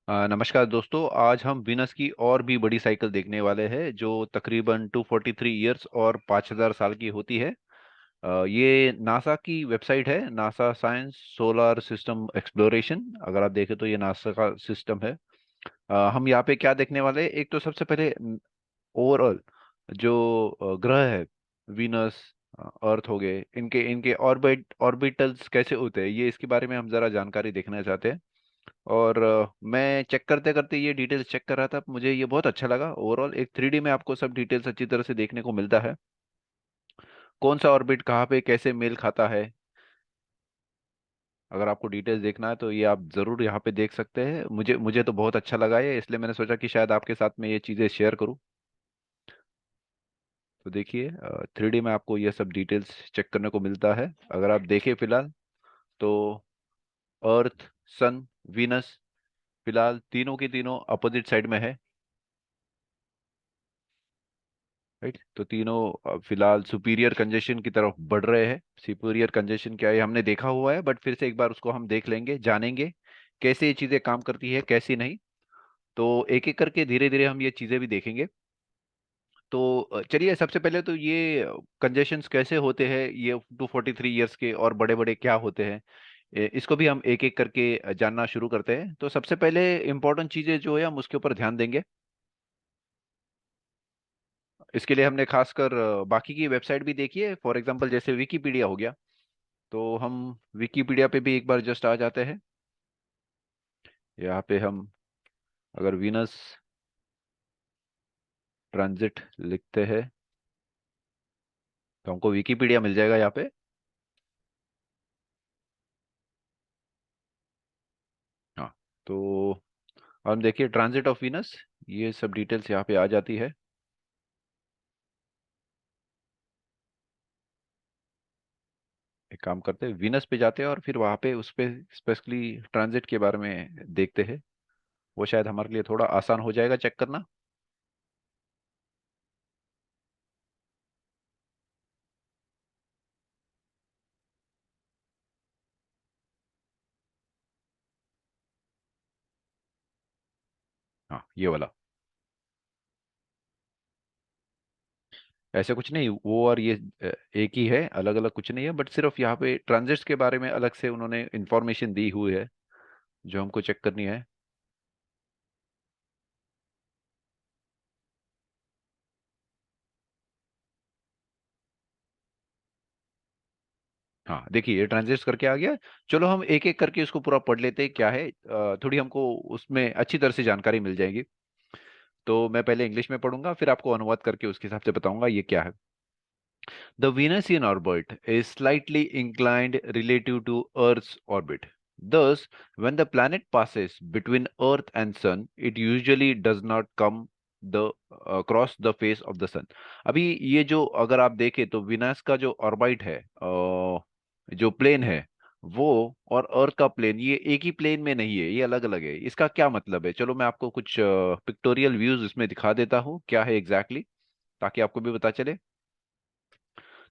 नमस्कार दोस्तों। आज हम वीनस की और भी बड़ी साइकिल देखने वाले हैं जो तकरीबन 243 ईयर्स और 5000 साल की होती है। ये नासा की वेबसाइट है, NASA science solar system exploration. अगर आप देखें तो ये नासा का सिस्टम है। हम यहाँ पे क्या देखने वाले हैं, एक तो सबसे पहले ओवरऑल जो ग्रह है, वीनस, अर्थ हो गए, इनके इनके ऑर्बिटल्स कैसे होते हैं, ये इसके बारे में हम जरा जानकारी देखना चाहते हैं। और मैं चेक करते करते ये डिटेल्स चेक कर रहा था, मुझे ये बहुत अच्छा लगा। ओवरऑल एक 3D में आपको सब डिटेल्स अच्छी तरह से देखने को मिलता है, कौन सा ऑर्बिट कहाँ पे कैसे मेल खाता है। अगर आपको डिटेल्स देखना है तो ये आप ज़रूर यहाँ पे देख सकते हैं। मुझे मुझे तो बहुत अच्छा लगा ये, इसलिए मैंने सोचा कि शायद आपके साथ में ये चीज़ें शेयर करूँ। तो देखिए, 3D में आपको ये सब डिटेल्स चेक करने को मिलता है। अगर आप देखें फिलहाल तो अर्थ, सन, वीनस, फिलहाल तीनों की तीनों अपोजिट साइड में है। राइट, तो तीनों फिलहाल सुपीरियर कंजेशन की तरफ बढ़ रहे हैं। सुपीरियर कंजेशन क्या है हमने देखा हुआ है, बट फिर से एक बार उसको हम देख लेंगे, जानेंगे कैसे ये चीज़ें काम करती है कैसी नहीं। तो एक एक करके धीरे धीरे हम ये चीज़ें भी देखेंगे। तो चलिए, सबसे पहले तो ये कंजेशंस कैसे होते हैं, ये 243 ईयर्स के और बड़े बड़े क्या होते हैं, इसको भी हम एक एक करके जानना शुरू करते हैं। तो सबसे पहले इंपॉर्टेंट चीज़ें जो है हम उसके ऊपर ध्यान देंगे। इसके लिए हमने खासकर बाकी की वेबसाइट भी देखी है, फॉर एग्जांपल जैसे विकीपीडिया हो गया। तो हम विकीपीडिया पे भी एक बार जस्ट आ जाते हैं। यहाँ पे हम अगर वीनस ट्रांजिट लिखते हैं तो हमको विकीपीडिया मिल जाएगा यहाँ पे। हाँ, तो हम देखिए ट्रांजिट ऑफ वीनस, ये सब डिटेल्स यहाँ पे आ जाती है। एक काम करते हैं, वीनस पे जाते हैं और फिर वहाँ पे उस पे स्पेशली ट्रांजिट के बारे में देखते हैं। वो शायद हमारे लिए थोड़ा आसान हो जाएगा चेक करना। हाँ, ये वाला। ऐसे कुछ नहीं, वो और ये एक ही है, अलग अलग कुछ नहीं है, बट सिर्फ यहाँ पे ट्रांजिट्स के बारे में अलग से उन्होंने इंफॉर्मेशन दी हुई है जो हमको चेक करनी है। हाँ, देखिए ये ट्रांजिट्स करके आ गया। चलो हम एक एक करके इसको पूरा पढ़ लेते हैं, क्या है, थोड़ी हमको उसमें अच्छी तरह से जानकारी मिल जाएगी। तो मैं पहले इंग्लिश में पढ़ूंगा, फिर आपको अनुवाद करके उसके हिसाब से बताऊंगा ये क्या है। The Venusian orbit is slightly inclined relative to Earth's orbit. Thus, when the planet passes between Earth and Sun, it usually does not come the cross the face of the Sun. अभी ये जो अगर आप देखें तो Venus का जो orbit है, जो प्लेन है, वो और अर्थ का प्लेन ये एक ही प्लेन में नहीं है, ये अलग अलग है। इसका क्या मतलब है, चलो मैं आपको कुछ पिक्टोरियल व्यूज इसमें दिखा देता हूँ क्या है एग्जैक्टली exactly, ताकि आपको भी पता चले।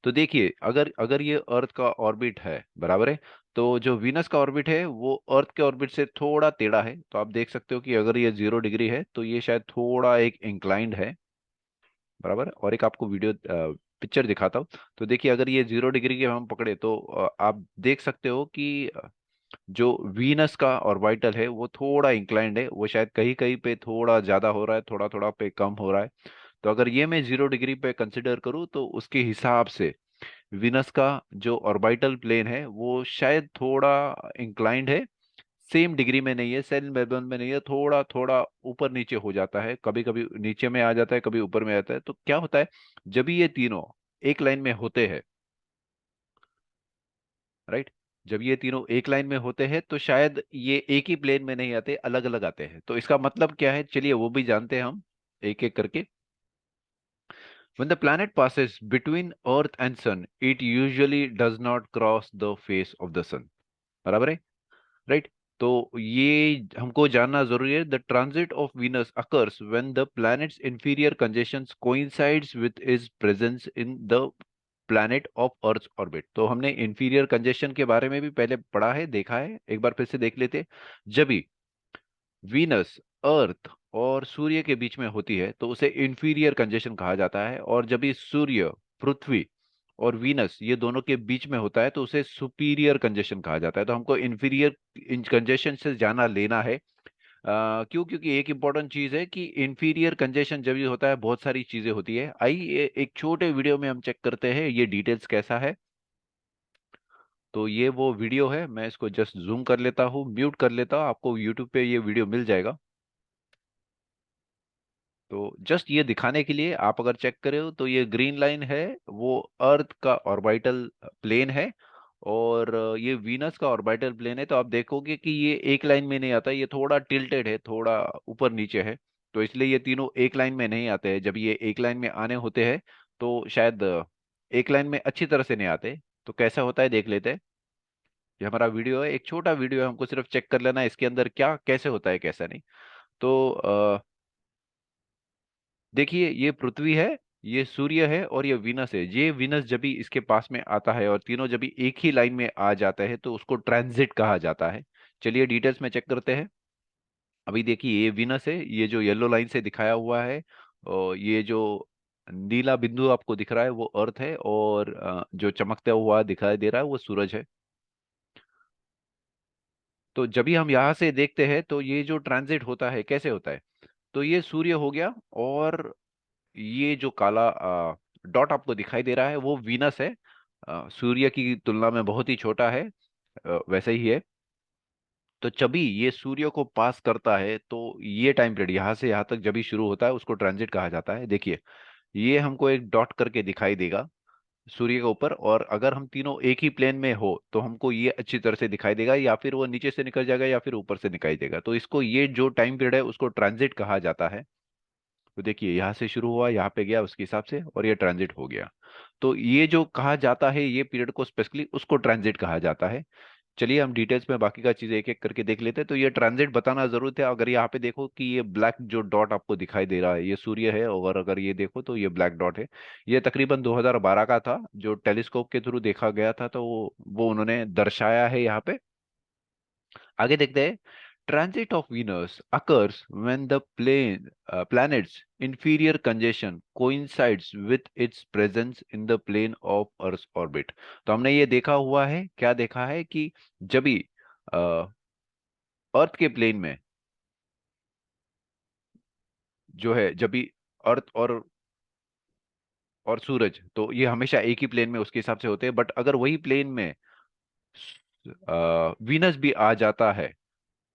तो देखिए, अगर अगर ये अर्थ का ऑर्बिट है, बराबर है, तो जो वीनस का ऑर्बिट है वो अर्थ के ऑर्बिट से थोड़ा टेढ़ा है। तो आप देख सकते हो कि अगर ये 0 डिग्री है तो ये शायद थोड़ा एक इंक्लाइंड है, बराबर। और एक आपको वीडियो पिक्चर दिखाता हूँ। तो देखिए, अगर ये 0 डिग्री के हम पकड़े तो आप देख सकते हो कि जो वीनस का ऑर्बिटल है वो थोड़ा इंक्लाइंड है, वो शायद कहीं कहीं पे थोड़ा ज्यादा हो रहा है, थोड़ा थोड़ा पे कम हो रहा है। तो अगर ये मैं 0 डिग्री पे कंसिडर करूँ तो उसके हिसाब से विनस का जो ऑर्बिटल प्लेन है वो शायद थोड़ा इंक्लाइंड है। सेम डिग्री में नहीं है, सेम लेवल में नहीं है, थोड़ा थोड़ा ऊपर नीचे हो जाता है, कभी कभी नीचे में आ जाता है, कभी ऊपर में आता है। तो क्या होता है, जब भी ये तीनों एक लाइन में होते हैं, राइट, जब ये तीनों एक लाइन में होते हैं तो शायद ये एक ही प्लेन में नहीं आते, अलग अलग आते हैं। तो इसका मतलब क्या है, चलिए वो भी जानते हैं हम एक एक करके। When the planet passes between Earth and Sun, it usually does not cross the face of the Sun. बराबर है, राइट। तो ये हमको जानना जरूरी है। The transit of Venus occurs when the planets inferior congestions coincides with is presence in the planet of earth orbit. तो हमने इंफीरियर कंजेशन के बारे में भी पहले पढ़ा है, देखा है, एक बार फिर से देख लेते हैं। जब भी वीनस अर्थ और सूर्य के बीच में होती है तो उसे इंफीरियर कंजेशन कहा जाता है, और जब ये सूर्य, पृथ्वी और वीनस ये दोनों के बीच में होता है तो उसे सुपीरियर कंजेशन कहा जाता है। तो हमको इंफीरियर कंजेशन से जाना लेना है। क्यों? क्योंकि एक इंपॉर्टेंट चीज है कि इंफीरियर कंजेशन जब ये होता है बहुत सारी चीजें होती है। आइए एक छोटे वीडियो में हम चेक करते हैं ये डिटेल्स कैसा है। तो ये वो वीडियो है, मैं इसको जस्ट जूम कर लेता हूँ, म्यूट कर लेता हूँ, आपको यूट्यूब पे ये वीडियो मिल जाएगा। तो जस्ट ये दिखाने के लिए, आप अगर चेक करें हो तो ये ग्रीन लाइन है वो अर्थ का ऑर्बिटल प्लेन है, और ये वीनस का ऑर्बिटल प्लेन है। तो आप देखोगे कि ये एक लाइन में नहीं आता, ये थोड़ा टिल्टेड है, थोड़ा ऊपर नीचे है। तो इसलिए ये तीनों एक लाइन में नहीं आते हैं। जब ये एक लाइन में आने होते हैं तो शायद एक लाइन में अच्छी तरह से नहीं आते। तो कैसा होता है देख लेते हैं। ये हमारा वीडियो है, एक छोटा वीडियो है, हमको सिर्फ चेक कर लेना है इसके अंदर क्या कैसे होता है कैसा नहीं। तो देखिए ये पृथ्वी है, ये सूर्य है और ये विनस है। ये विनस जब भी इसके पास में आता है और तीनों जब भी एक ही लाइन में आ जाता है तो उसको ट्रांजिट कहा जाता है। चलिए डिटेल्स में चेक करते हैं। अभी देखिए ये विनस है, ये जो येलो लाइन से दिखाया हुआ है, और ये जो नीला बिंदु आपको दिख रहा है वो अर्थ है, और जो चमकता हुआ दिखाई दे रहा है वो सूरज है। तो जब भी हम यहाँ से देखते हैं तो ये जो ट्रांजिट होता है कैसे होता है, तो ये सूर्य हो गया, और ये जो काला डॉट आपको दिखाई दे रहा है वो वीनस है। सूर्य की तुलना में बहुत ही छोटा है, वैसे ही है। तो जब भी ये सूर्य को पास करता है तो ये टाइम पीरियड यहाँ से यहाँ तक जब भी शुरू होता है उसको ट्रांजिट कहा जाता है। देखिए ये हमको एक डॉट करके दिखाई देगा सूर्य के ऊपर, और अगर हम तीनों एक ही प्लेन में हो तो हमको ये अच्छी तरह से दिखाई देगा, या फिर वो नीचे से निकल जाएगा या फिर ऊपर से दिखाई देगा। तो इसको ये जो टाइम पीरियड है उसको ट्रांजिट कहा जाता है। तो देखिए यहाँ से शुरू हुआ, यहाँ पे गया उसके हिसाब से, और ये ट्रांजिट हो गया। तो ये जो कहा जाता है ये पीरियड को स्पेशली उसको ट्रांजिट कहा जाता है। चलिए हम डिटेल्स में बाकी का चीजें एक एक करके देख लेते हैं। तो ये ट्रांजिट बताना जरूर था। अगर यहाँ पे देखो कि ये ब्लैक जो डॉट आपको दिखाई दे रहा है ये सूर्य है, और अगर ये देखो तो ये ब्लैक डॉट है। ये तकरीबन 2012 का था जो टेलीस्कोप के थ्रू देखा गया था, तो वो उन्होंने दर्शाया है यहाँ पे। आगे देखते हैं। Transit of Venus occurs when the planet's inferior congestion coincides with its presence in the plane of Earth's orbit। तो हमने ये देखा हुआ है, क्या देखा है कि जब भी अर्थ के प्लेन में जो है, जब भी अर्थ और सूरज, तो ये हमेशा एक ही प्लेन में उसके हिसाब से होते हैं। बट अगर वही प्लेन में वीनस भी आ जाता है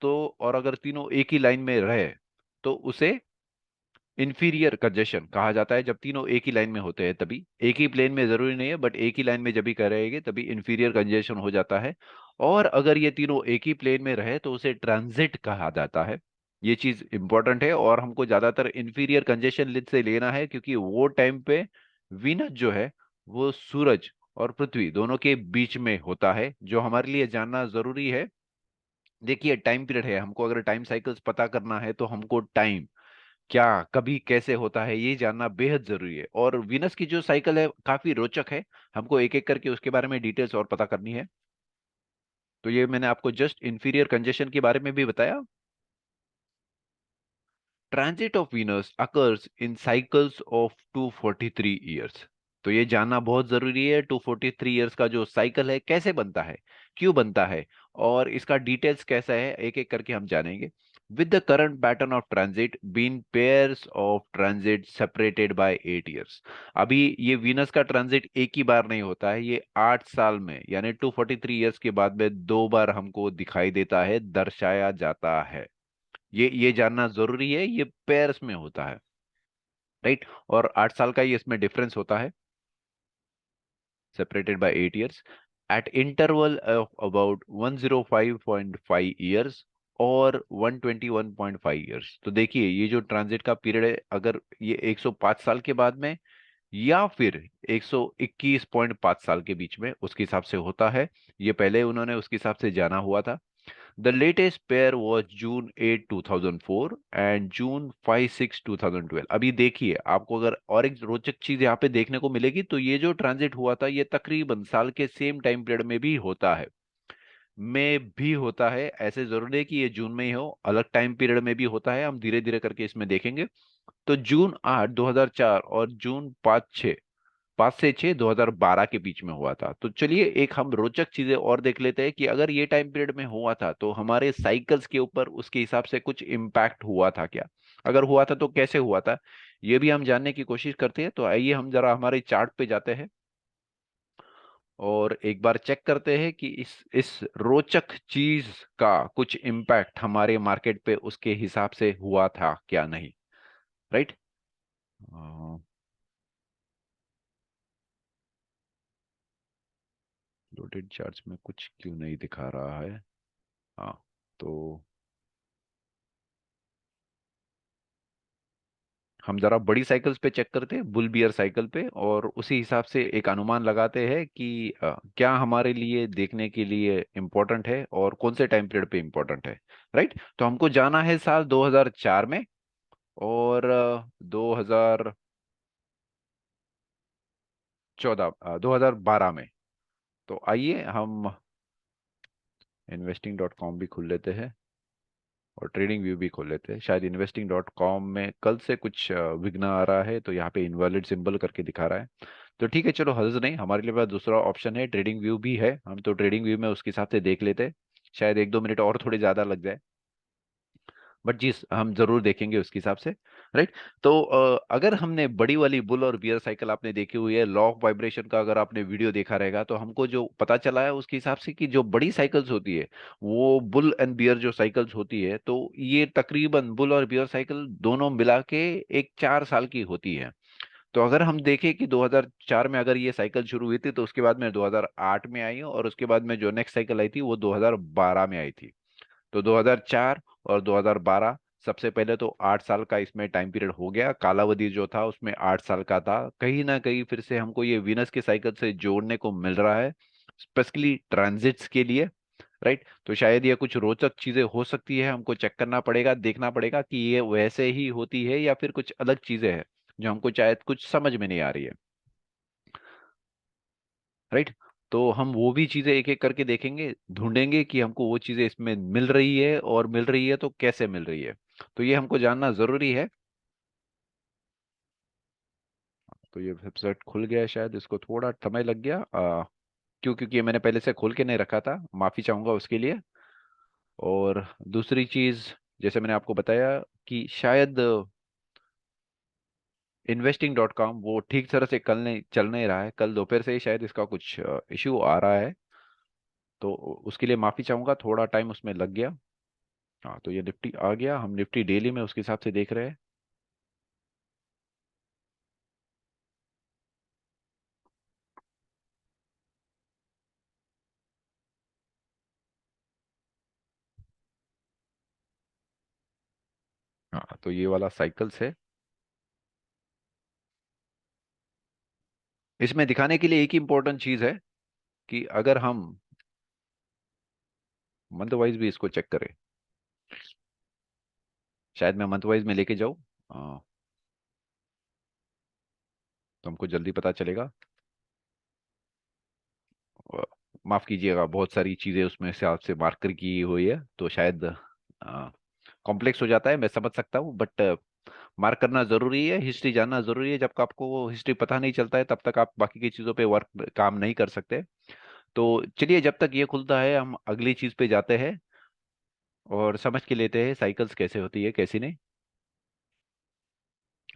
तो, और अगर तीनों एक ही लाइन में रहे तो उसे इंफीरियर कंजेशन कहा जाता है। जब तीनों एक ही लाइन में होते हैं तभी, एक ही प्लेन में जरूरी नहीं है बट एक ही लाइन में जब भी करेंगे तभी इंफीरियर कंजेशन हो जाता है। और अगर ये तीनों एक ही प्लेन में रहे तो उसे ट्रांजिट कहा जाता है। ये चीज इंपॉर्टेंट है, और हमको ज्यादातर इंफीरियर कंजेशन लिस्ट से लेना है क्योंकि वो टाइम पे वीनस जो है वो सूरज और पृथ्वी दोनों के बीच में होता है, जो हमारे लिए जानना जरूरी है। देखिए टाइम पीरियड है, हमको अगर टाइम साइकिल्स पता करना है तो हमको टाइम क्या कभी कैसे होता है ये जानना बेहद जरूरी है। और वीनस की जो साइकिल है काफी रोचक है, हमको एक एक करके उसके बारे में डिटेल्स और पता करनी है। तो ये मैंने आपको जस्ट इंफीरियर कंजेशन के बारे में भी बताया। Transit of Venus occurs in cycles of 243 years. तो ये जानना बहुत जरूरी है 243 ईयर्स का जो साइकिल है कैसे बनता है, क्यों बनता है, और इसका डिटेल्स कैसा है एक एक करके हम जानेंगे। With the current pattern of transit been pairs of transit separated by 8 years. अभी ये वीनस का ट्रांजिट एक ही बार नहीं होता है, ये 8 साल में यानी 243 ईयर्स के बाद में 2 बार हमको दिखाई देता है, दर्शाया जाता है। ये जानना जरूरी है, ये पेयर्स में होता है, राइट। और 8 साल का ही इसमें डिफरेंस होता है, separated by 8 years eight interval of about 105.5 years और 121.5 ईयर्स। तो देखिए ये जो ट्रांजिट का पीरियड है, अगर ये 105 साल के बाद में या फिर 121.5 साल के बीच में, उसके हिसाब से होता है। ये पहले उन्होंने उसके हिसाब से जाना हुआ था। The latest pair was June 8, 2004 and June 5, 6, 2012। अभी देखिए आपको अगर और एक रोचक चीज यहाँ पे देखने को मिलेगी, तो ये जो ट्रांजिट हुआ था ये तकरीबन साल के सेम टाइम पीरियड में भी होता है। में भी होता है, ऐसे जरूरी है कि ये जून में ही हो, अलग टाइम पीरियड में भी होता है, हम धीरे धीरे करके इसमें देखेंगे। तो जून 8 2004 और जून 5 से 6 2012 के बीच में हुआ था। तो चलिए एक हम रोचक चीजें और देख लेते हैं कि अगर ये टाइम पीरियड में हुआ था तो हमारे साइकिल्स के ऊपर उसके हिसाब से कुछ इम्पैक्ट हुआ था क्या, अगर हुआ था तो कैसे हुआ था, ये भी हम जानने की कोशिश करते हैं। तो आइए हम जरा हमारे चार्ट पे जाते हैं और एक बार चेक करते हैं कि इस रोचक चीज का कुछ इम्पैक्ट हमारे मार्केट पे उसके हिसाब से हुआ था क्या नहीं। राइट। लोडेड चार्ट्स में कुछ क्यों नहीं दिखा रहा है। हाँ। तो हम जरा बड़ी साइकिल्स पे चेक करते हैं, बुल बियर साइकिल पे, और उसी हिसाब से एक अनुमान लगाते हैं कि क्या हमारे लिए देखने के लिए इम्पोर्टेंट है और कौन से टाइम पीरियड पे इम्पोर्टेंट है। राइट। तो हमको जाना है साल 2004 में और 2012 में। तो आइए हम इन्वेस्टिंग.com भी खोल लेते हैं और ट्रेडिंग व्यू भी खोल लेते हैं। शायद इन्वेस्टिंग.com में कल से कुछ विघ्न आ रहा है, तो यहाँ पे इनवैलिड सिंबल करके दिखा रहा है। तो ठीक है, चलो हर्ज नहीं, हमारे लिए पास दूसरा ऑप्शन है, ट्रेडिंग व्यू भी है, हम तो ट्रेडिंग व्यू में उसके हिसाब से देख लेते हैं। शायद 1 2 मिनट और थोड़े ज्यादा लग जाए, बट जी हम जरूर देखेंगे उसके हिसाब से। राइट। तो अगर हमने बड़ी वाली बुल और बियर साइकिल आपने देखी हुई है, लॉ ऑफ वाइब्रेशन का अगर आपने वीडियो देखा रहेगा, तो हमको जो पता चला है उसके हिसाब से कि जो बड़ी साइकिल्स होती है वो बुल एंड बियर जो साइकिल्स होती है, तो ये तकरीबन बुल और बियर साइकिल दोनों मिला के एक 4 साल की होती है। तो अगर हम देखें कि 2004 में अगर ये साइकिल शुरू हुई थी तो उसके बाद में 2008 में आई और उसके बाद में जो नेक्स्ट साइकिल आई थी वो 2012 में आई थी। तो 2004 और 2012, सबसे पहले तो 8 साल का इसमें टाइम पीरियड हो गया, कालावधि जो था उसमें 8 साल का था। कहीं ना कहीं फिर से हमको ये वीनस के साइकिल से जोड़ने को मिल रहा है, स्पेशली ट्रांजिट्स के लिए। राइट। तो शायद ये कुछ रोचक चीजें हो सकती है, हमको चेक करना पड़ेगा, देखना पड़ेगा कि ये वैसे ही होती है या फिर कुछ अलग चीजें हैं जो हमको शायद कुछ समझ में नहीं आ रही है। राइट। तो हम वो भी चीजें एक एक करके देखेंगे, ढूंढेंगे कि हमको वो चीजें इसमें मिल रही है, और मिल रही है तो कैसे मिल रही है। तो ये हमको जानना जरूरी है। तो ये वेबसाइट खुल गया है, शायद इसको थोड़ा समय लग गया क्योंकि ये मैंने पहले से खोल के नहीं रखा था, माफी चाहूंगा उसके लिए। और दूसरी चीज, जैसे मैंने आपको बताया कि शायद इन्वेस्टिंग.com वो ठीक तरह से कल नहीं चल नहीं रहा है, कल दोपहर से ही शायद इसका कुछ इश्यू आ रहा है। तो उसके लिए माफी चाहूंगा, थोड़ा टाइम उसमें लग गया। हाँ, तो ये निफ्टी आ गया, हम निफ्टी डेली में उसके हिसाब से देख रहे हैं। हाँ, तो ये वाला साइकिल्स है। इसमें दिखाने के लिए एक ही इंपॉर्टेंट चीज है कि अगर हम मंथ वाइज भी इसको चेक करें, शायद मैं मंथ वाइज में लेके जाऊँ तो हमको जल्दी पता चलेगा। अ, माफ कीजिएगा, बहुत सारी चीजें उसमें से आपसे मार्कर की हुई है तो शायद कॉम्प्लेक्स हो जाता है, मैं समझ सकता हूँ, बट मार्क करना जरूरी है, हिस्ट्री जानना जरूरी है। जब तक आपको वो हिस्ट्री पता नहीं चलता है तब तक आप बाकी की चीजों पे वर्क काम नहीं कर सकते। तो चलिए जब तक ये खुलता है हम अगली चीज पे जाते हैं और समझ के लेते हैं साइकिल्स कैसे होती है कैसी नहीं।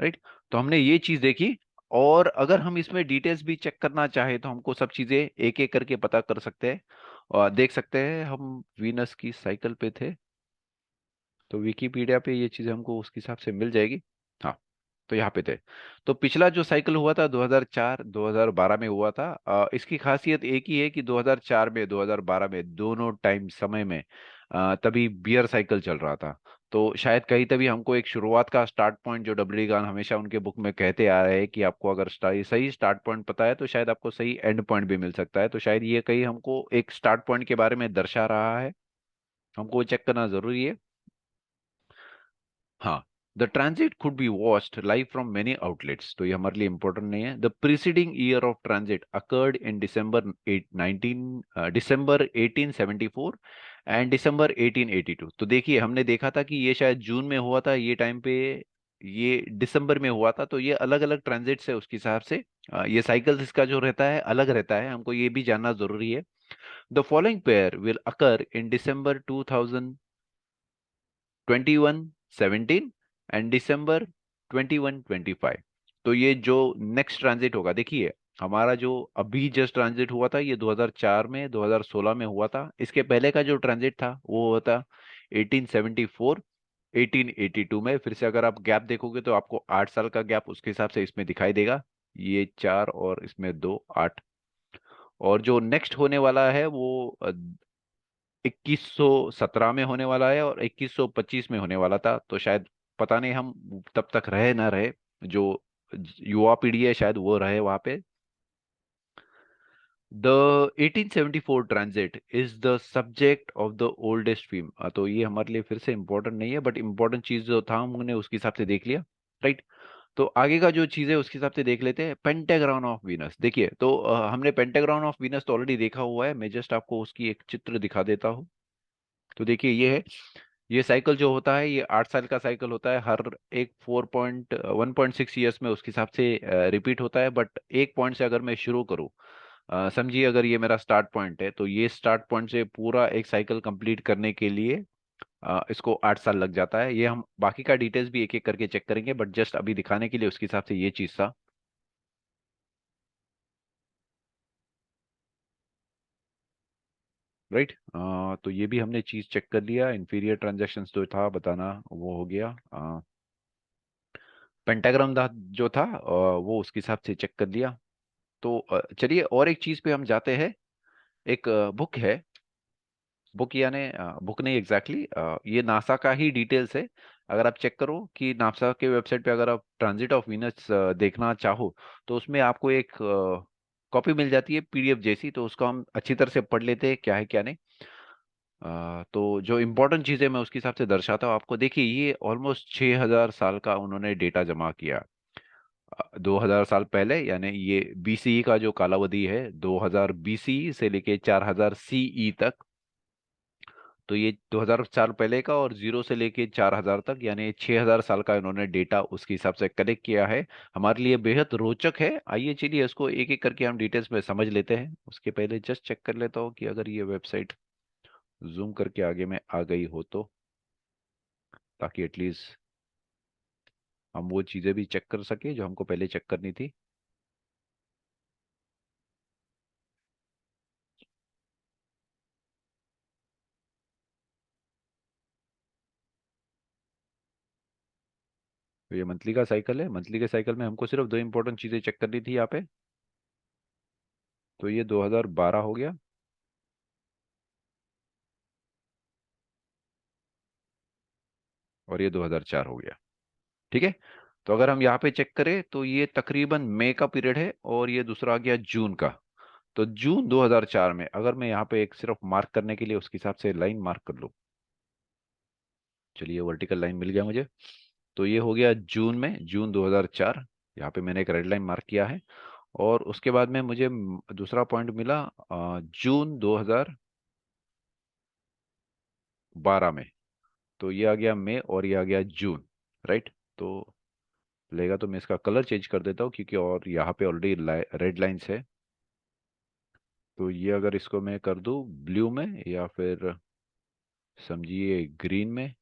राइट। तो हमने ये चीज देखी, और अगर हम इसमें डिटेल्स भी चेक करना चाहे तो हमको सब चीजें एक एक करके पता कर सकते हैं और देख सकते हैं। हम वीनस की साइकिल पे थे, तो विकीपीडिया पे ये चीजें हमको उसके हिसाब से मिल जाएगी। हाँ, तो यहाँ पे थे। तो पिछला जो साइकिल हुआ था 2004 2012 में हुआ था। इसकी खासियत एक ही है कि 2004 में 2012 में दोनों टाइम समय में तभी बियर साइकिल चल रहा था। तो शायद कहीं तभी हमको एक शुरुआत का स्टार्ट पॉइंट, जो डब्ल्यू गान हमेशा उनके बुक में कहते आ रहे हैं कि आपको अगर सही स्टार्ट पॉइंट पता है तो शायद आपको सही एंड पॉइंट भी मिल सकता है। तो शायद ये कहीं हमको एक स्टार्ट पॉइंट के बारे में दर्शा रहा है, हमको चेक करना जरूरी है। हाँ। The transit could be watched live from many outlets, तो ये हमारे लिए इंपॉर्टेंट नहीं है। The preceding year of transit occurred in December 1874 and December 1882। तो देखिए हमने देखा था कि ये शायद जून में हुआ था, ये टाइम पे ये दिसंबर में हुआ था, तो ये अलग अलग ट्रांजिट्स है उसके हिसाब से। ये साइकिल्स इसका जो रहता है अलग रहता है, हमको ये भी जानना जरूरी है। The following pair will occur in December 2021-17 and December 21-25। तो ये जो नेक्स्ट ट्रांजिट होगा, देखिए हमारा जो अभी जस्ट ट्रांजिट हुआ था ये 2004 में 2016 में हुआ था। इसके पहले का जो ट्रांजिट था वो हुआ था 1874 1882 में। फिर से अगर आप गैप देखोगे तो आपको 8 साल का गैप उसके हिसाब से इसमें दिखाई देगा, ये 4 और इसमें 2, 8। और जो नेक्स्ट होने वाला है वो 2117 में होने वाला है और 2125 में होने वाला था। तो शायद पता नहीं हम तब तक रहे ना रहे, जो युवा पीढ़ी है शायद वो रहे वहां पे। The 1874 transit is the subject of the oldest film. तो ये हमारे लिए फिर से इंपॉर्टेंट नहीं है, बट इंपॉर्टेंट चीज जो था हमने उसके हिसाब से देख लिया, राइट। तो आगे का जो चीज है उसके हिसाब से देख लेते हैं। पेंटाग्राम ऑफ वीनस, देखिए तो हमने पेंटाग्राम ऑफ वीनस तो ऑलरेडी देखा हुआ है, मैं जस्ट आपको उसकी एक चित्र दिखा देता हूँ। तो देखिए ये है, ये साइकिल जो होता है ये 8 साल का साइकिल होता है, हर एक 1.6 ईयर्स में उसके हिसाब से रिपीट होता है। बट एक पॉइंट से अगर मैं शुरू करूँ, समझिए अगर ये मेरा स्टार्ट पॉइंट है, तो ये स्टार्ट पॉइंट से पूरा एक साइकिल कंप्लीट करने के लिए इसको 8 साल लग जाता है। ये हम बाकी का डिटेल्स भी एक एक करके चेक करेंगे, बट जस्ट अभी दिखाने के लिए उसके हिसाब से ये चीज था, राइट। तो ये भी हमने चीज चेक कर लिया। इंफीरियर ट्रांजैक्शंस जो था बताना वो हो गया। पेंटाग्राम जो था वो उसके हिसाब से चेक कर लिया। तो चलिए और एक चीज पे हम जाते हैं। एक बुक है, बुक यानी बुक नहीं एग्जैक्टली ये नासा का ही डिटेल्स है। अगर आप चेक करो कि नासा के वेबसाइट पे अगर आप ट्रांजिट ऑफ वीनस देखना चाहो, तो उसमें आपको एक कॉपी मिल जाती है पीडीएफ जैसी, तो उसको हम अच्छी तरह से पढ़ लेते हैं क्या है क्या नहीं। तो जो इम्पोर्टेंट चीजें मैं उसके हिसाब से दर्शाता हूँ आपको। देखिए ये ऑलमोस्ट 6000 साल का उन्होंने डेटा जमा किया। 2000 साल पहले, यानी ये बीसीई का जो कालावधि है 2000 बीसीई से लेके 4000 सीई तक। तो ये 2000 साल पहले का और 0 से लेके 4000 तक, यानी 6000 साल का इन्होंने डेटा उसके हिसाब से कलेक्ट किया है। हमारे लिए बेहद रोचक है। आइए चलिए इसको एक एक करके हम डिटेल्स में समझ लेते हैं। उसके पहले जस्ट चेक कर लेता हूँ कि अगर ये वेबसाइट जूम करके आगे में आ गई हो तो, ताकि एटलीस्ट हम वो चीज़ें भी चेक कर सके जो हमको पहले चेक करनी थी। तो ये मंथली का साइकिल है, मंथली के साइकिल में हमको सिर्फ दो इंपॉर्टेंट चीज़ें चेक करनी थी यहाँ पे। तो ये 2012 हो गया और ये 2004 हो गया, ठीक है। तो अगर हम यहाँ पे चेक करें तो ये तकरीबन मई का पीरियड है और ये दूसरा आ गया जून का। तो जून 2004 में अगर मैं यहाँ पे एक सिर्फ मार्क करने के लिए उसके हिसाब से लाइन मार्क कर लूँ, चलिए वर्टिकल लाइन मिल गया मुझे। तो ये हो गया जून में, जून 2004। यहाँ पे मैंने एक रेड लाइन मार्क किया है। और उसके बाद में मुझे दूसरा पॉइंट मिला जून 2012 में। तो ये आ गया मई और ये आ गया जून, राइट। तो लेगा तो मैं इसका कलर चेंज कर देता हूँ, क्योंकि और यहाँ पे ऑलरेडी रेड लाइंस है। तो ये अगर इसको मैं कर दूँ ब्लू में या फिर समझिए ग्रीन में,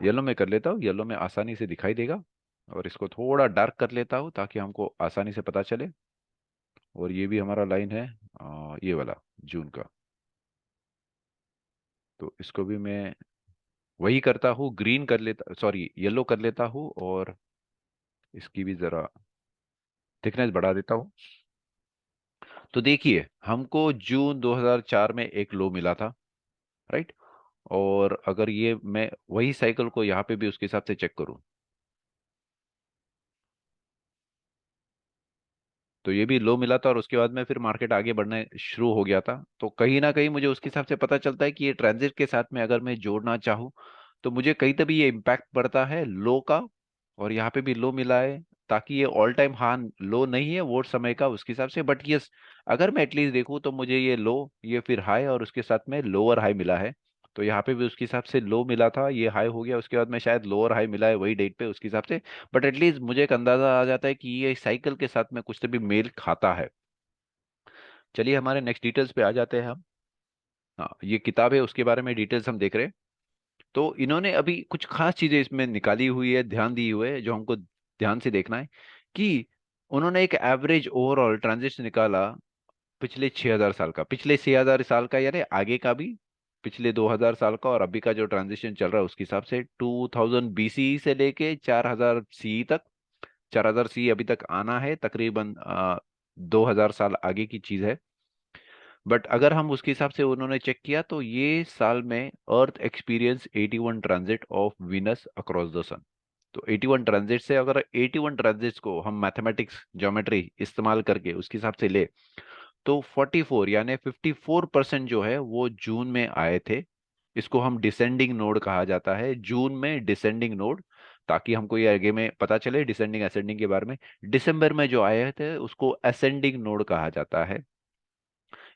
येलो में कर लेता हूँ, येलो में आसानी से दिखाई देगा। और इसको थोड़ा डार्क कर लेता हूँ ताकि हमको आसानी से पता चले। और ये भी हमारा लाइन है ये वाला जून का। तो इसको भी मैं वही करता हूँ, ग्रीन कर लेता, सॉरी येलो कर लेता हूँ, और इसकी भी जरा थिकनेस बढ़ा देता हूँ। तो देखिए हमको जून 2004 में एक लो मिला था, राइट। और अगर ये मैं वही साइकिल को यहाँ पे भी उसके हिसाब से चेक करूँ, तो ये भी लो मिला था और उसके बाद में फिर मार्केट आगे बढ़ने शुरू हो गया था। तो कहीं ना कहीं मुझे उसके हिसाब से पता चलता है कि ये ट्रांजिट के साथ में अगर मैं जोड़ना चाहूँ तो मुझे कहीं तभी ये इम्पैक्ट पड़ता है लो का, और यहाँ पे भी लो मिला है, ताकि ये ऑल टाइम हाँ लो नहीं है वो समय का उसके हिसाब से, बट यस अगर मैं एटलीस्ट देखूँ तो मुझे ये लो, ये फिर हाई और उसके साथ में लोअर हाई मिला है। तो यहाँ पे भी उसके हिसाब से लो मिला था, ये हाई हो गया, उसके बाद में शायद लोअर हाई मिला है वही डेट पे उसके हिसाब से। बट एटलीस्ट मुझे एक अंदाजा आ जाता है कि ये साइकिल के साथ में कुछ तो भी मेल खाता है। चलिए हमारे नेक्स्ट डिटेल्स पे आ जाते हैं हम। हाँ ये किताब है, उसके बारे में डिटेल्स हम देख रहे हैं। तो इन्होंने अभी कुछ खास चीजें इसमें निकाली हुई है, ध्यान दी हुई है, जो हमको ध्यान से देखना है कि उन्होंने एक एवरेज ओवरऑल ट्रांजिशन निकाला पिछले 6000 साल का, पिछले 6000 साल का यानी आगे का भी, पिछले 2000 साल का, और अभी का जो ट्रांजिशन चल रहा है उसके हिसाब से 2000 BC से लेके 4000 CE तक। 4000 CE अभी तक आना है, तकरीबन 2000 साल आगे की चीज है। बट अगर हम उसके हिसाब से उन्होंने चेक किया तो ये साल में earth experience 81 transit of Venus across the sun. तो 81 ट्रांजिट से अगर 81 ट्रांजिट्स को हम मैथमेटिक्स ज्योमेट्री इस्तेमाल करके उसके हिसाब से ले, तो 44 यानी 54% जो है वो जून में आए थे। इसको हम डिसेंडिंग नोड कहा जाता है, जून में डिसेंडिंग नोड, ताकि हमको ये आगे में पता चले डिसेंडिंग असेंडिंग के बारे में। दिसंबर में जो आए थे उसको असेंडिंग नोड कहा जाता है।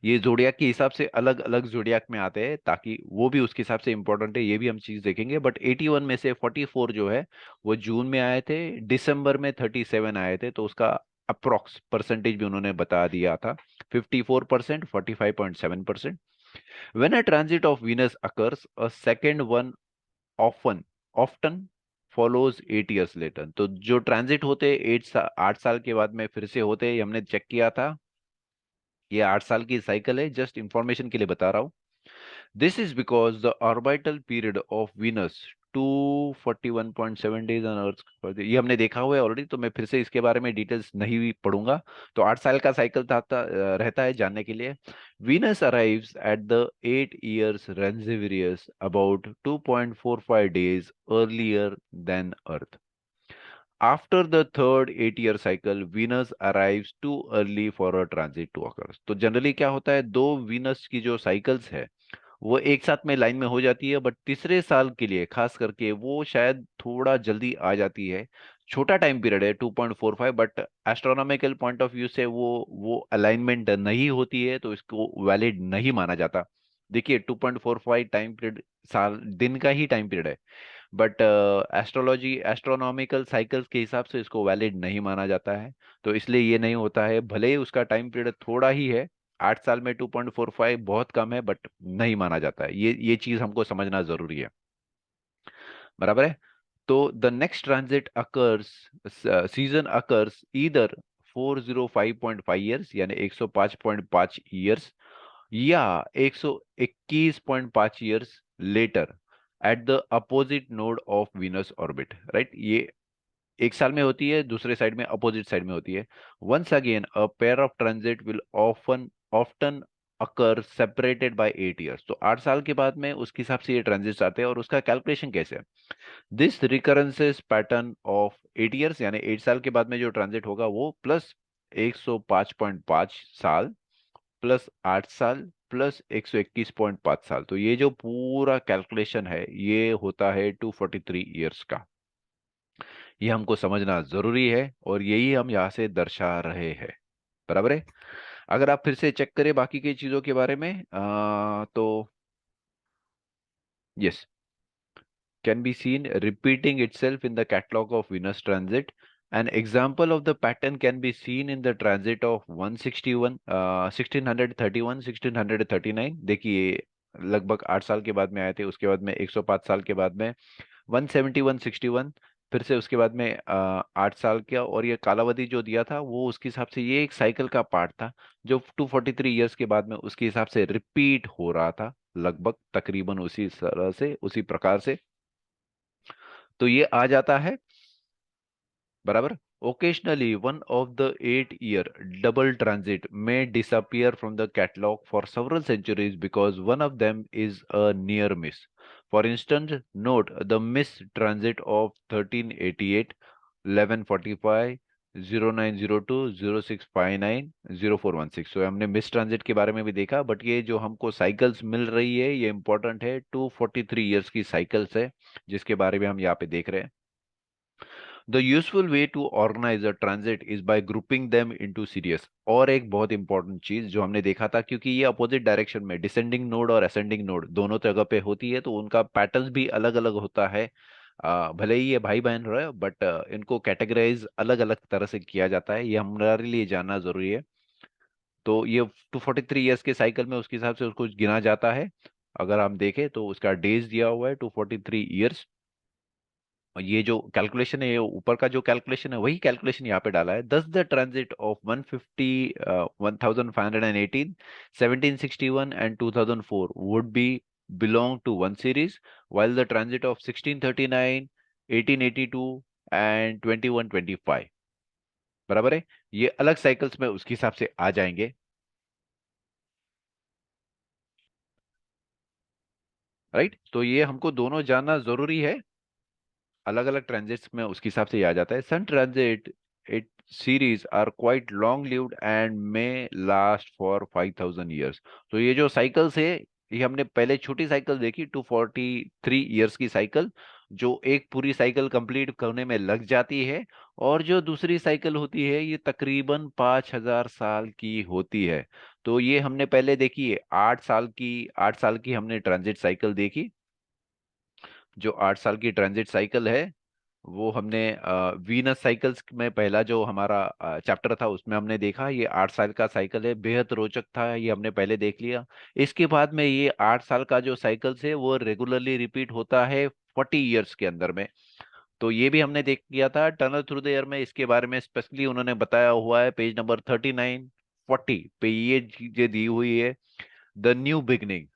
ये जोडियाक के हिसाब से अलग अलग जोडियाक में आते हैं, ताकि वो भी उसके हिसाब से इंपॉर्टेंट है, ये भी हम चीज देखेंगे। बट 81 में से 44 जो है वो जून में आए थे, दिसंबर में 37 आए थे, तो उसका अप्रोक्स परसेंटेज भी उन्होंने बता दिया था, 54%, 45.7%। When a transit of Venus occurs, a second one often often follows 8 years later। तो जो ट्रांजिट होते 8 साल के बाद में फिर से होते, ये हमने चेक किया था। ये 8 साल की साइकिल है, जस्ट इंफॉर्मेशन के लिए बता रहा हूँ। This is because the orbital period of Venus 241.7 days on earth, ये हमने देखा हुआ है ऑलरेडी, तो मैं फिर से इसके बारे में डिटेल्स नहीं भी पढ़ूंगा। तो 8 साल का साइकिल रहता है जानने के लिए। Venus arrives at the 8 years rendezvous about 2.45 days earlier than earth. After the third 8 year cycle, Venus arrives too early for a transit to occur। तो जनरली क्या होता है, दो वीनस की जो साइकिल्स है वो एक साथ में लाइन में हो जाती है, बट तीसरे साल के लिए खास करके वो शायद थोड़ा जल्दी आ जाती है। छोटा टाइम पीरियड है 2.45, but astronomical point of view से वो अलाइनमेंट नहीं होती है, तो इसको वैलिड नहीं माना जाता। देखिए 2.45 टाइम पीरियड साल दिन का ही टाइम पीरियड है, बट एस्ट्रोलॉजी एस्ट्रोनॉमिकल साइकिल्स के हिसाब से इसको वैलिड नहीं माना जाता है। तो इसलिए ये नहीं होता है, भले ही उसका टाइम पीरियड थोड़ा ही है, 8 साल में 2.45 बहुत कम है, बट नहीं माना जाता है। ये चीज हमको समझना जरूरी है, बराबर है। तो the next transit occurs season occurs either 405.5 years यानी 105.5 ईयर्स, या 121.5 years later at the opposite node of Venus orbit, right. ये एक साल में होती है, दूसरे साइड में अपोजिट साइड में होती है। Once again a pair of transit will often often occur separated by 8 years। तो 8 साल के बाद में उसके हिसाब से ये ट्रांजिट्स आते हैं, और उसका कैलकुलेशन कैसे है। दिस रिकरेंसेस पैटर्न ऑफ 8 years यानी 8 साल के बाद में जो ट्रांजिट होगा वो प्लस 105.5 साल प्लस 8 साल प्लस 121.5 साल, तो ये जो पूरा कैलकुलेशन है ये होता है 243 ईयर्स का। ये हमको समझना जरूरी है, और यही हम यहाँ से दर्शा रहे हैं, बराबर है। अगर आप फिर से चेक करें बाकी की चीजों के बारे में तो yes, can be seen repeating itself in the catalog of Venus transit. An example of the pattern can be seen in the transit of 161, 1631, 1639। देखिए लगभग 8 साल के बाद में आए थे, उसके बाद में 105 साल के बाद में 171, 61, फिर से उसके बाद में 8 साल का, और ये कालावधि जो दिया था वो उसके हिसाब से ये एक साइकिल का पार्ट था, जो 243 ईयर्स के बाद में उसके हिसाब से रिपीट हो रहा था, लगभग तकरीबन उसी तरह से उसी प्रकार से। तो ये आ जाता है, बराबर। Occasionally one of the 8 year double transit may disappear from the catalogue for several centuries because one of them is a near miss। For instance, note the miss transit of 1388, 1145, 0902 0659 0416। तो हमने मिस ट्रांजिट के बारे में भी देखा, but ये जो हमको साइकिल्स मिल रही है ये इंपॉर्टेंट है, 243 ईयर्स की साइकिल्स है जिसके बारे में हम यहाँ पे देख रहे हैं। The useful way to organise a transit is by grouping them into series. और एक बहुत इंपॉर्टेंट चीज जो हमने देखा था, क्योंकि ये अपोजिट डायरेक्शन में डिसेंडिंग नोड और असेंडिंग नोड दोनों जगह पे होती है, तो उनका पैटर्न भी अलग अलग होता है। भले ही ये भाई बहन रहे, बट इनको कैटेगराइज अलग अलग तरह से किया जाता है, ये हमारे लिए जानना जरूरी है। तो ये 243 ईयर्स के साइकिल में उसके हिसाब से उसको गिना जाता है। अगर हम देखें तो उसका डेज दिया हुआ है 243 ईयर्स। और ये जो कैलकुलेशन है, ये ऊपर का जो कैलकुलेशन है वही कैलकुलेशन यहाँ पे डाला है। Thus the transit of 150 1518 1761 and 2004 would be belong to one series, while the transit of 1639 1882 and 2125 बराबर है, ये अलग साइकिल्स में उसके हिसाब से आ जाएंगे। राइट, तो ये हमको दोनों जानना जरूरी है। अलग अलग ट्रांजिट्स में उसके हिसाब से ये आ जाता है। Sun transit it series are quite long lived and may last for 5000 years. तो ये जो साइकिल्स है, ये हमने पहले छोटी साइकिल देखी 243 ईयर्स की साइकिल, जो एक पूरी साइकिल कंप्लीट करने में लग जाती है। और जो दूसरी साइकिल होती है ये तकरीबन 5000 साल की होती है। तो ये हमने पहले देखी है 8 साल की, 8 साल की हमने ट्रांजिट साइकिल देखी। जो 8 साल की ट्रांजिट साइकिल है वो हमने वीनस साइकिल्स में पहला जो हमारा चैप्टर था उसमें हमने देखा। ये 8 साल का साइकिल है, बेहद रोचक था, ये हमने पहले देख लिया। इसके बाद में ये 8 साल का जो साइकिल्स है वो रेगुलरली रिपीट होता है 40 ईयर्स के अंदर में। तो ये भी हमने देख लिया था टनल थ्रू द एयर में। इसके बारे में स्पेशली उन्होंने बताया हुआ है पेज नंबर 39 40 पे, ये चीजें दी हुई है। द न्यू बिगनिंग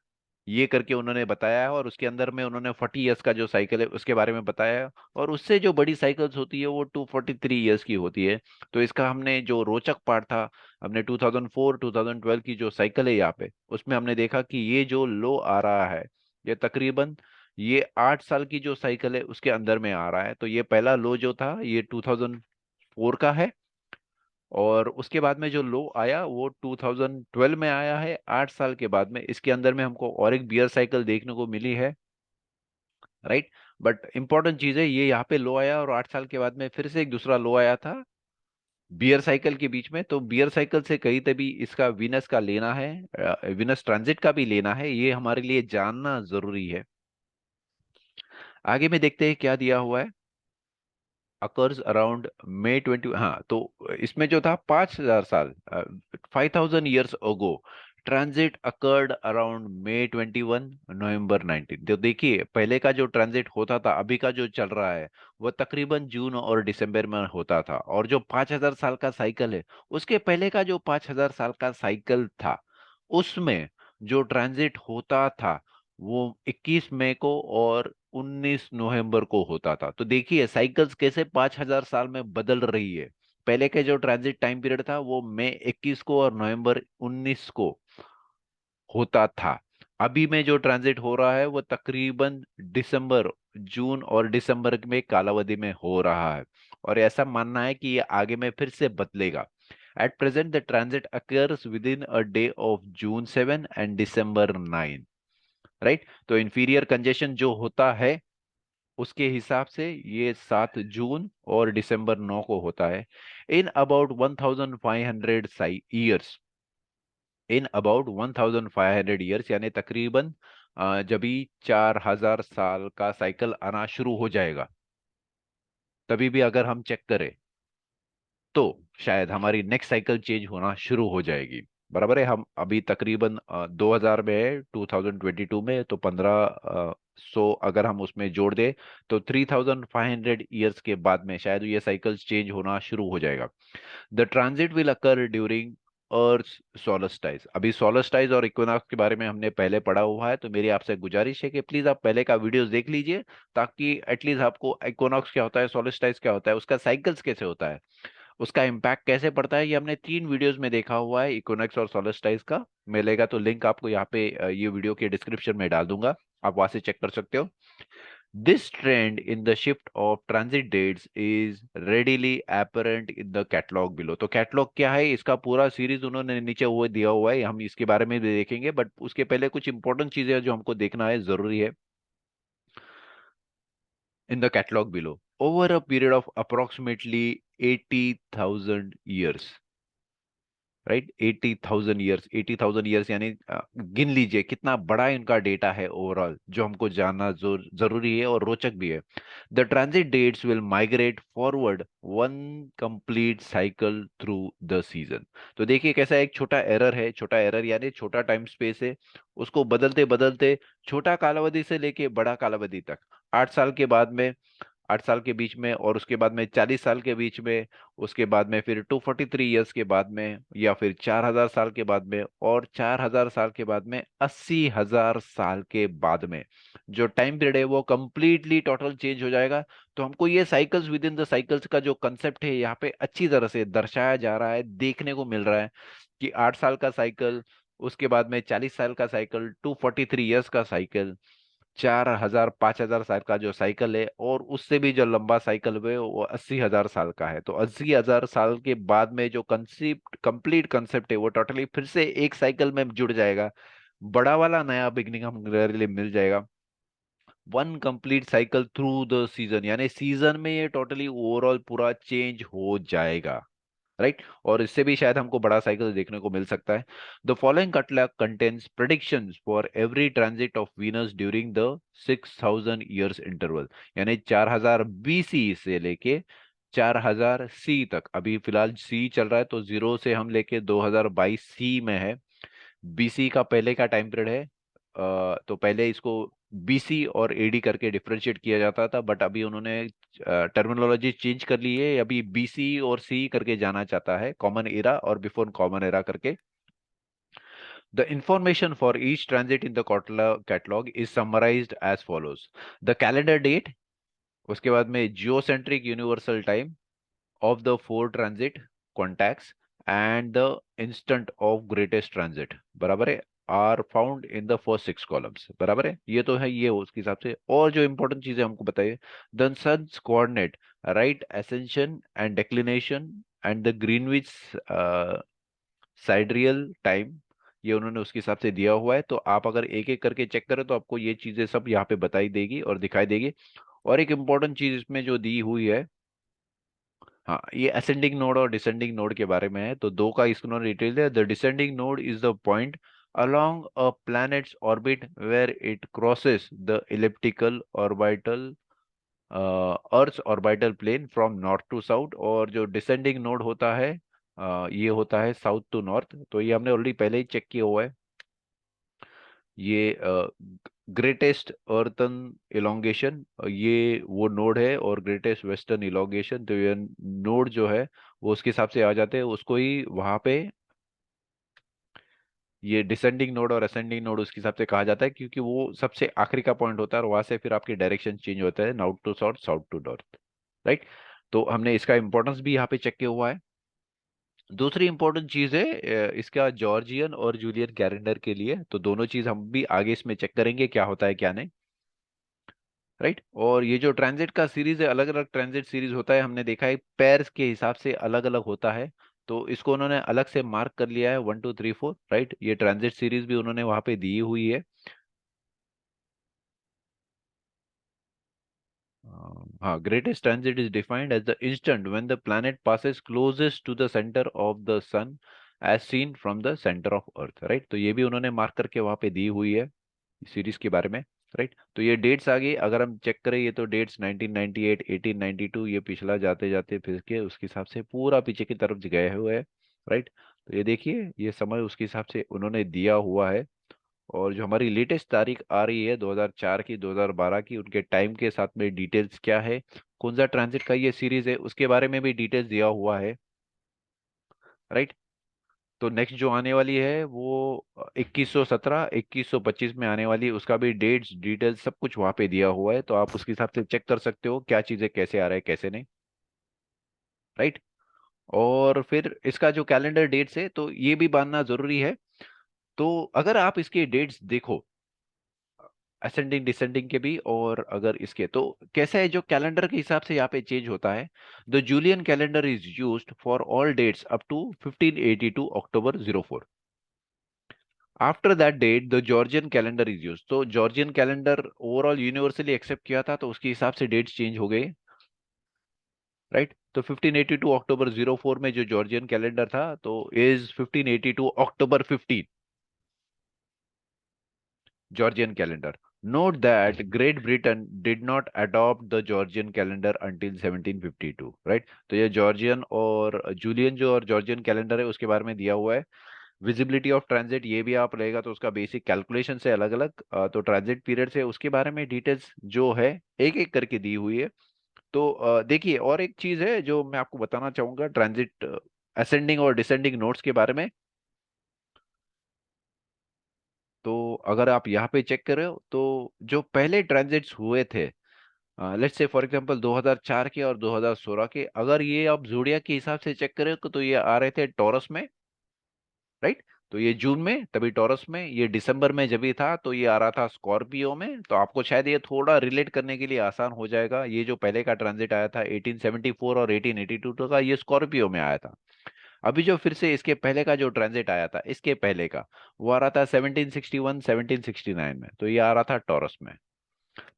ये करके उन्होंने बताया है, और उसके अंदर में उन्होंने 40 ईयर्स का जो साइकिल है उसके बारे में बताया है। और उससे जो बड़ी साइकिल्स होती है वो 243 ईयर्स की होती है। तो इसका हमने जो रोचक पार्ट था, हमने 2004 2012 की जो साइकिल है यहाँ पे, उसमें हमने देखा कि ये जो लो आ रहा है ये तकरीबन ये 8 साल की जो साइकिल है उसके अंदर में आ रहा है। तो ये पहला लो जो था ये 2004 का है, और उसके बाद में जो लो आया वो 2012 में आया है, 8 साल के बाद में। इसके अंदर में हमको और एक बियर साइकिल देखने को मिली है। राइट, बट इंपॉर्टेंट चीज है ये यहाँ पे लो आया और 8 साल के बाद में फिर से एक दूसरा लो आया था बियर साइकिल के बीच में। तो बियर साइकिल से कहीं तभी इसका वीनस का लेना है, वीनस ट्रांजिट का भी लेना है, ये हमारे लिए जानना जरूरी है। आगे में देखते हैं क्या दिया हुआ है। Occurs around May 20। हाँ, तो इसमें जो था 5000 साल, 5000 years ago transit occurred around May 21 November 19। तो देखिए पहले का जो ट्रांजिट होता था, अभी का जो चल रहा है वो तकरीबन जून और दिसंबर में होता था। और जो 5000 साल का साइकिल है उसके पहले का जो 5000 साल का साइकिल था उसमें जो ट्रांजिट होता था वो 21 मई को और 19 नवंबर को होता था। तो देखिए साइकिल्स कैसे 5000 साल में बदल रही है। पहले के जो ट्रांजिट टाइम पीरियड था वो मई 21 को और नवंबर 19 को होता था। अभी में जो ट्रांजिट हो रहा है वो तकरीबन दिसंबर, जून और दिसंबर में कालावधि में हो रहा है। और ऐसा मानना है कि ये आगे में फिर से बदलेगा। At present the transit occurs with in a day of June 7 and December 9। Right, तो इंफीरियर कंजेशन जो होता है उसके हिसाब से ये 7 जून और December 9 को होता है। In about 1500 years, in about 1500 years यानी तकरीबन जब ही 4000 साल का साइकिल आना शुरू हो जाएगा, तभी भी अगर हम चेक करें तो शायद हमारी नेक्स्ट साइकिल चेंज होना शुरू हो जाएगी। बराबर है, हम अभी तकरीबन 2000 में है, 2022 में, तो 1500 अगर हम उसमें जोड़ दें तो 3500 ईयर्स के बाद में शायद ये साइकिल चेंज होना शुरू हो जाएगा। The transit will occur during earth solstice. अभी सोलस्टाइज और इक्विनॉक्स के बारे में हमने पहले पढ़ा हुआ है, तो मेरी आपसे गुजारिश है कि प्लीज आप पहले का वीडियोस देख लीजिए, ताकि एटलीस्ट आपको इक्विनॉक्स क्या होता है, सोलस्टाइज क्या होता है, उसका साइकिल्स कैसे होता है, उसका इम्पैक्ट कैसे पड़ता है, ये हमने 3 वीडियोस में देखा हुआ है इक्विनॉक्स और सोलस्टाइज का। मिलेगा तो लिंक आपको यहाँ पे ये वीडियो के डिस्क्रिप्शन में डाल दूंगा, आप वहां से चेक कर सकते हो। This trend in the shift of transit dates is readily apparent in the catalog below. तो कैटलॉग क्या है, इसका पूरा सीरीज उन्होंने नीचे हुए दिया हुआ है, हम इसके बारे में भी देखेंगे, बट उसके पहले कुछ इंपॉर्टेंट चीजें हैं जो हमको देखना है, जरूरी है। In the catalog below, over a period of approximately 80,000 years, right, 80,000 years, 80,000 years यानी गिन लीजिए कितना बड़ा इनका डेटा है ओवरऑल, जो हमको जानना जरूरी है और रोचक भी है। The transit dates will migrate forward one complete cycle through the season. तो देखिए कैसा एक छोटा एरर है, छोटा एरर यानी छोटा टाइम स्पेस है, उसको बदलते बदलते छोटा कालावधि से लेके बड़ा कालावधि तक, 8 साल के बाद में, 8 साल के बीच में, और उसके बाद में 40 साल के बीच में, उसके बाद में फिर 243 ईयर्स के बाद में, या फिर 4,000 साल के बाद में, और 4,000 साल के बाद में, 80,000 साल के बाद में जो टाइम पीरियड है वो कंप्लीटली टोटल चेंज हो जाएगा। तो हमको ये cycles with in the cycles का जो कंसेप्ट है यहाँ पे अच्छी तरह से दर्शाया जा रहा है, देखने को मिल रहा है कि 8 साल का साइकिल, उसके बाद में 40 साल का साइकिल, 243 ईयर्स का साइकिल, 4,000 5,000 साल का जो साइकिल है, और उससे भी जो लंबा साइकिल है वो 80,000 साल का है। तो 80,000 साल के बाद में जो कंसेप्ट, कंप्लीट कंसेप्ट है, वो टोटली फिर से एक साइकिल में जुड़ जाएगा, बड़ा वाला नया बिगनिंग हमारे लिए मिल जाएगा। One complete cycle through the season, यानी सीजन में ये टोटली ओवरऑल पूरा चेंज हो जाएगा, राइट। और इससे भी शायद हमको बड़ा साइकिल देखने को मिल सकता है। The following catalogue contains predictions for every transit of Venus during the 6,000 years interval, यानी 4,000 BC से लेके 4,000 सी तक, अभी फिलहाल सी चल रहा है तो जीरो से हम लेके 2022 सी में है। बीसी का पहले का टाइम पीरियड है, तो पहले इसको बीसी और एडी करके डिफरेंशिएट किया जाता था, बट अभी उन्होंने टर्मिनोलॉजी चेंज कर ली है, अभी बीसी और सी करके जाना चाहता है, कॉमन एरा और बिफोर कॉमन एरा करके। The information for each transit in the catalogue is summarised as follows: the calendar date, उसके बाद में geocentric universal time of the four transit contacts and the instant of greatest transit, बराबर है, are found in the first 6 columns, बराबर है, ये तो है, ये उसके हिसाब से। और जो इंपॉर्टेंट चीजें हमको बताइए: the sun's coordinate, right ascension and declination and the greenwich sidereal time, ये उन्होंने उसके हिसाब से दिया हुआ है। तो आप अगर एक एक करके चेक करें तो आपको ये चीजें सब यहाँ पे बताई देगी और दिखाई देगी। और एक इंपॉर्टेंट चीज इसमें जो दी हुई है, हाँ, ये असेंडिंग नोड और डिसेंडिंग नोड के बारे में है, तो दो का इसको उन्होंने डिटेल दिया। The descending node is the point along a planet's orbit where it crosses the elliptical orbital Earth's orbital plane from north to south, और जो डिसेंडिंग नोड होता है ये होता है साउथ टू नॉर्थ। तो ये हमने ऑलरेडी पहले ही चेक किया हुआ है। ये ग्रेटेस्ट अर्थन इलोंगेशन, ये वो नोड है, और ग्रेटेस्ट वेस्टर्न इलोंगेशन, तो ये नोड जो है वो उसके हिसाब से आ जाते हैं, उसको ही वहां पे ये डिसेंडिंग नोड और असेंडिंग नोड उसके हिसाब से कहा जाता है, क्योंकि वो सबसे आखिरी का पॉइंट होता है, और वहां से फिर आपकी डायरेक्शन चेंज होता है, north to south, south to north, right. तो हमने इसका इंपॉर्टेंस भी यहाँ पे चेक किया हुआ है। दूसरी इंपॉर्टेंट चीज है इसका जॉर्जियन और जूलियन कैलेंडर के लिए, तो दोनों चीज हम भी आगे इसमें चेक करेंगे क्या होता है क्या नहीं, राइट। और ये जो ट्रांजिट का सीरीज है, अलग अलग ट्रांजिट सीरीज होता है, हमने देखा है पेयर्स के हिसाब से अलग अलग होता है, तो इसको उन्होंने अलग से मार्क कर लिया है 1 2 3 4, राइट। ये ट्रांजिट सीरीज भी उन्होंने वहां पे दी हुई है। हाँ, greatest transit is defined as the instant when the planet passes closest to the centre of the sun as seen from the centre of earth, right. तो ये भी उन्होंने मार्क करके वहां पे दी हुई है सीरीज के बारे में, राइट। तो ये डेट्स आ गई, अगर हम चेक करें ये तो डेट्स 1998, 1892, ये पिछला जाते जाते फिर के उसके हिसाब से पूरा पीछे की तरफ गए हुए हैं, राइट। तो ये देखिए ये समय उसके हिसाब से उन्होंने दिया हुआ है। और जो हमारी लेटेस्ट तारीख आ रही है 2004 की, 2012 की, उनके टाइम के साथ में डिटेल्स क्या है, कौन सा ट्रांजिट का ये सीरीज है, उसके बारे में भी डिटेल्स दिया हुआ है, राइट। तो नेक्स्ट जो आने वाली है वो 2117, 2125 में आने वाली है, उसका भी डेट्स डिटेल्स सब कुछ वहां पे दिया हुआ है, तो आप उसके हिसाब से चेक कर सकते हो क्या चीजें कैसे आ रहा है कैसे नहीं, राइट। और फिर इसका जो कैलेंडर डेट्स है तो ये भी मानना जरूरी है। तो अगर आप इसके डेट्स देखो, असेंडिंग डिसेंडिंग के भी, और अगर इसके तो कैसा है जो कैलेंडर के हिसाब से यहाँ पे चेंज होता है। The Julian calendar is used for all dates up to 1582 October 04। After that date the जॉर्जियन कैलेंडर इज यूज्ड। तो जॉर्जियन कैलेंडर ओवरऑल यूनिवर्सली एक्सेप्ट किया था, तो उसके हिसाब से डेट्स चेंज हो गए, राइट। तो 1582 अक्टूबर 04 में जो जॉर्जियन कैलेंडर था, तो is 1582 October 15 Georgian calendar. Note that Great Britain did not adopt the Georgian calendar until 1752, right? तो ये जॉर्जियन और जूलियन जो और जॉर्जियन कैलेंडर है उसके बारे में दिया हुआ है। विजिबिलिटी ऑफ ट्रांजिट ये भी आप रहेगा, तो उसका बेसिक कैलकुलेशन से अलग अलग, तो ट्रांजिट पीरियड से उसके बारे में डिटेल्स जो है एक एक करके दी हुई है। तो देखिए, और एक चीज है जो मैं आपको बताना चाहूंगा ट्रांजिट असेंडिंग और डिसेंडिंग नोट्स के बारे में। तो अगर आप यहाँ पे चेक करें तो जो पहले ट्रांजिट्स हुए थे, लेट्स से फॉर एग्जांपल 2004 के और 2016 के, अगर ये आप जोडियाक के हिसाब से चेक करें तो ये आ रहे थे टॉरस में, राइट। तो ये जून में तभी टॉरस में, ये दिसंबर में जब भी था तो ये आ रहा था स्कॉर्पियो में। तो आपको शायद ये थोड़ा रिलेट करने के लिए आसान हो जाएगा। ये जो पहले का ट्रांजिट आया था 1874 और 1882 का, ये स्कॉर्पियो में आया था। अभी जो फिर से इसके पहले का जो ट्रांजिट आया था इसके पहले का, वो आ रहा था 1761 1769 में, तो ये आ रहा था टॉरस में।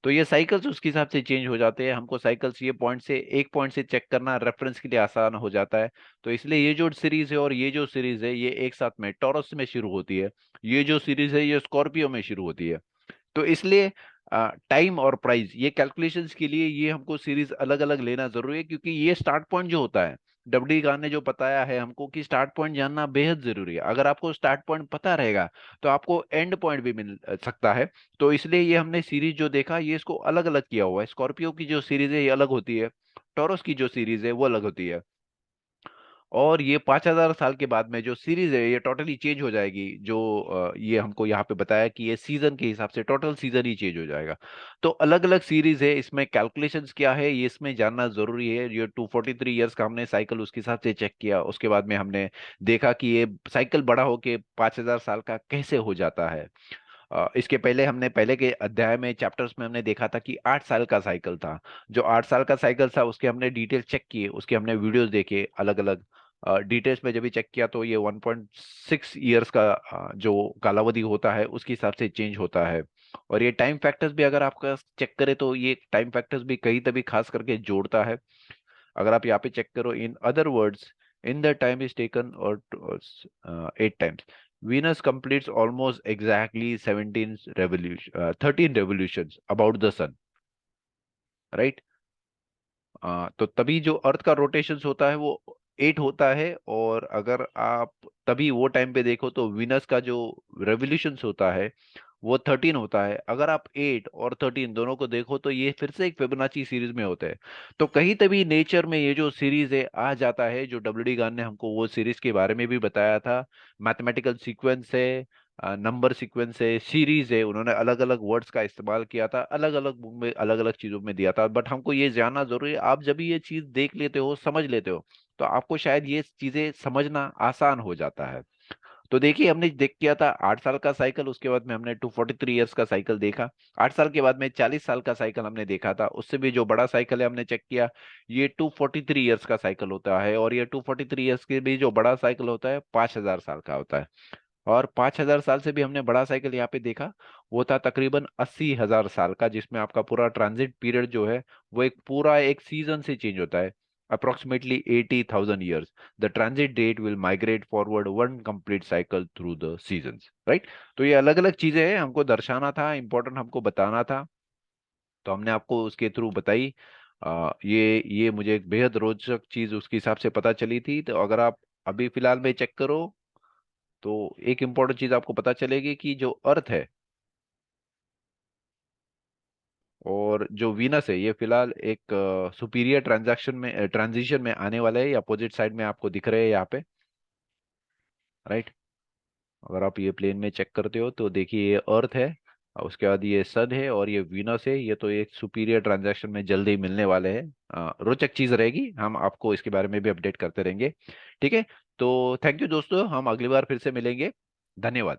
तो ये साइकिल्स उसके हिसाब से चेंज हो जाते हैं। हमको साइकिल्स ये पॉइंट से एक पॉइंट से चेक करना रेफरेंस के लिए आसान हो जाता है। तो इसलिए ये जो सीरीज है और ये जो सीरीज है ये एक साथ में टॉरस में शुरू होती है, ये जो सीरीज है ये स्कॉर्पियो में शुरू होती है। तो इसलिए टाइम और प्राइस ये कैलकुलेशंस के लिए ये हमको सीरीज अलग अलग लेना जरूरी है, क्योंकि ये स्टार्ट पॉइंट जो होता है, डब्ल्यू खान ने जो बताया है हमको कि स्टार्ट पॉइंट जानना बेहद जरूरी है। अगर आपको स्टार्ट पॉइंट पता रहेगा तो आपको एंड पॉइंट भी मिल सकता है। तो इसलिए ये हमने सीरीज जो देखा ये इसको अलग अलग किया हुआ है। स्कॉर्पियो की जो सीरीज है ये अलग होती है, टॉरस की जो सीरीज है वो अलग होती है। और ये 5000 साल के बाद में जो सीरीज है ये टोटली चेंज हो जाएगी। जो ये हमको यहाँ पे बताया कि ये सीजन के हिसाब से टोटल सीजन ही चेंज हो जाएगा। तो अलग अलग सीरीज है, इसमें कैलकुलेशंस क्या है ये इसमें जानना जरूरी है। ये 243 ईयर्स का हमने साइकिल उसके हिसाब से चेक किया, उसके बाद में हमने देखा कि ये साइकिल बड़ा होके 5000 साल का कैसे हो जाता है। इसके पहले हमने पहले के अध्याय में चैप्टर्स में हमने देखा था कि 8 साल का साइकिल था। जो 8 साल का साइकिल था उसके हमने डिटेल चेक किए, उसके हमने वीडियोस देखे अलग अलग डिटेल्स में। जब भी चेक किया तो ये 1.6 ईयर्स का जो कालावधि होता है उसके हिसाब से चेंज होता है। और ये टाइम फैक्टर्स भी अगर आपका चेक करें तो ये टाइम फैक्टर्स भी कहीं तभी खास करके जोड़ता है। अगर आप यहाँ पे चेक करो, in other words, in the time is taken और 8 times, Venus completes almost exactly 13 revolutions about the sun, right? तो तभी जो अर्थ का रोटेशन होता है वो 8 होता है। और अगर आप तभी वो टाइम पे देखो तो विनस का जो रेवोल्यूशन होता है वो 13 होता है। अगर आप 8 और 13 दोनों को देखो तो ये फिर से एक फिबोनाची सीरीज में होता है। तो कहीं तभी नेचर में ये जो सीरीज है आ जाता है, जो डब्ल्यू डी गान ने हमको वो सीरीज के बारे में भी बताया था। मैथमेटिकल सीक्वेंस है, नंबर सीक्वेंस है, सीरीज है, उन्होंने अलग अलग वर्ड्स का इस्तेमाल किया था, अलग अलग बुक में अलग अलग चीजों में दिया था। बट हमको ये जानना जरूरी है, आप जब भी ये चीज देख लेते हो समझ लेते हो तो आपको शायद ये चीजें समझना आसान हो जाता है। तो देखिए, हमने देख किया था 8 साल का साइकिल, उसके बाद में हमने 243 ईयर्स का साइकिल देखा। 8 साल के बाद में 40 साल का साइकिल हमने देखा था, उससे भी जो बड़ा साइकिल है हमने चेक किया, ये 243 ईयर्स का साइकिल होता है। और ये 243 ईयर्स के भी जो बड़ा साइकिल होता है 5000 साल का होता है। और 5000 साल से भी हमने बड़ा साइकिल यहाँ पे देखा, वो था तकरीबन 80,000 साल का, जिसमें आपका पूरा ट्रांजिट पीरियड जो है वो एक पूरा एक सीजन से चेंज होता है। approximately 80,000 years the transit date will migrate forward one complete cycle through the seasons, right? तो ये अलग अलग चीजें हैं, हमको दर्शाना था, इंपॉर्टेंट हमको बताना था, तो हमने आपको उसके थ्रू बताई। ये मुझे एक बेहद रोचक चीज उसके हिसाब से पता चली थी। तो अगर आप अभी फिलहाल में चेक करो तो एक इंपॉर्टेंट चीज आपको पता चलेगी कि जो अर्थ है और जो वीनस है ये फिलहाल एक सुपीरियर ट्रांजिशन में आने वाला है। ये अपोजिट साइड में आपको दिख रहे हैं यहाँ पे, राइट। अगर आप ये प्लेन में चेक करते हो तो देखिए ये अर्थ है, और उसके बाद ये सन है और ये वीनस है। ये तो एक सुपीरियर ट्रांजैक्शन में जल्दी ही मिलने वाले हैं। रोचक चीज रहेगी, हम आपको इसके बारे में भी अपडेट करते रहेंगे। ठीक है, तो थैंक यू दोस्तों, हम अगली बार फिर से मिलेंगे। धन्यवाद।